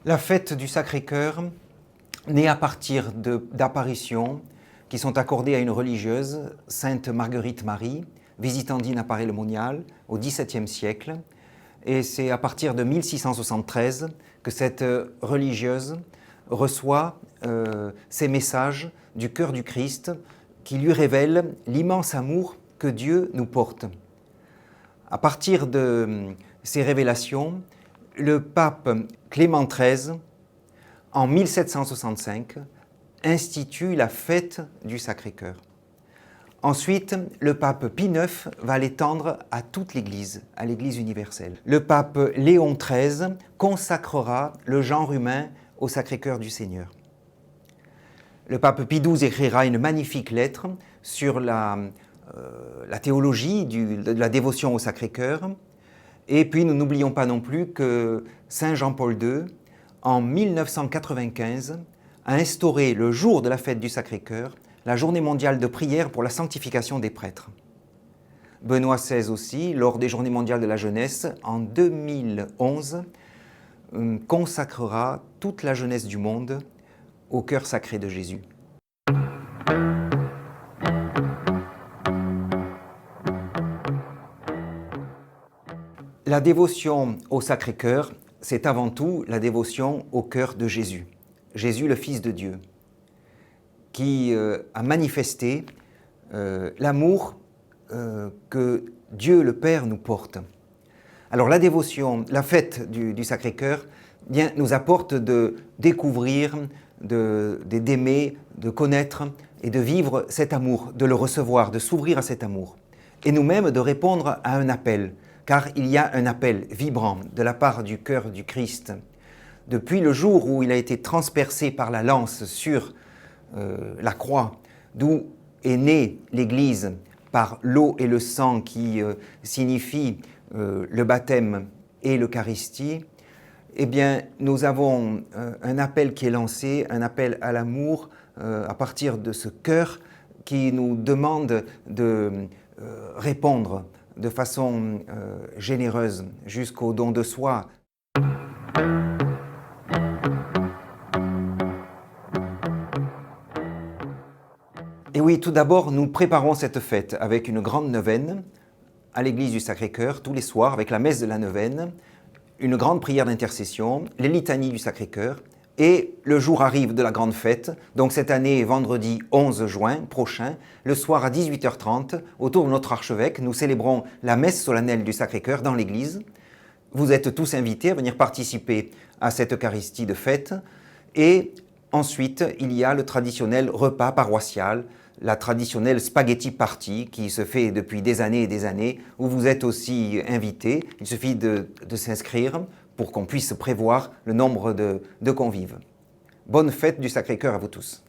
La fête du Sacré-Cœur naît à partir d'apparitions qui sont accordées à une religieuse, Sainte Marguerite Marie, visitandine à Paray-le-Monial au XVIIe siècle. Et c'est à partir de 1673 que cette religieuse reçoit ces messages du cœur du Christ qui lui révèlent l'immense amour que Dieu nous porte. À partir de ces révélations, le pape Clément XIII, en 1765, institue la fête du Sacré-Cœur. Ensuite, le pape Pie IX va l'étendre à toute l'Église, à l'Église universelle. Le pape Léon XIII consacrera le genre humain au Sacré-Cœur du Seigneur. Le pape Pie XII écrira une magnifique lettre sur la théologie de la dévotion au Sacré-Cœur. Et puis nous n'oublions pas non plus que Saint Jean-Paul II, en 1995, a instauré le jour de la fête du Sacré-Cœur, la journée mondiale de prière pour la sanctification des prêtres. Benoît XVI aussi, lors des Journées mondiales de la jeunesse, en 2011, consacrera toute la jeunesse du monde au cœur sacré de Jésus. La dévotion au Sacré-Cœur, c'est avant tout la dévotion au cœur de Jésus. Jésus, le Fils de Dieu, qui a manifesté l'amour que Dieu le Père nous porte. Alors la dévotion, la fête du Sacré-Cœur, bien, nous apporte de découvrir, d'aimer, de connaître et de vivre cet amour, de le recevoir, de s'ouvrir à cet amour. Et nous-mêmes de répondre à un appel, car il y a un appel vibrant de la part du cœur du Christ. Depuis le jour où il a été transpercé par la lance sur la croix, d'où est née l'Église par l'eau et le sang qui signifient le baptême et l'Eucharistie, eh bien, nous avons un appel qui est lancé, un appel à l'amour à partir de ce cœur qui nous demande de répondre de façon généreuse jusqu'au don de soi. Et oui, tout d'abord, nous préparons cette fête avec une grande neuvaine à l'église du Sacré-Cœur tous les soirs avec la messe de la neuvaine, une grande prière d'intercession, les litanies du Sacré-Cœur, et le jour arrive de la grande fête, donc cette année, vendredi 11 juin prochain, le soir à 18h30, autour de notre archevêque, nous célébrons la messe solennelle du Sacré-Cœur dans l'église. Vous êtes tous invités à venir participer à cette Eucharistie de fête, et ensuite, il y a le traditionnel repas paroissial, la traditionnelle spaghetti party qui se fait depuis des années, où vous êtes aussi invités. Il suffit de s'inscrire pour qu'on puisse prévoir le nombre de convives. Bonne fête du Sacré-Cœur à vous tous.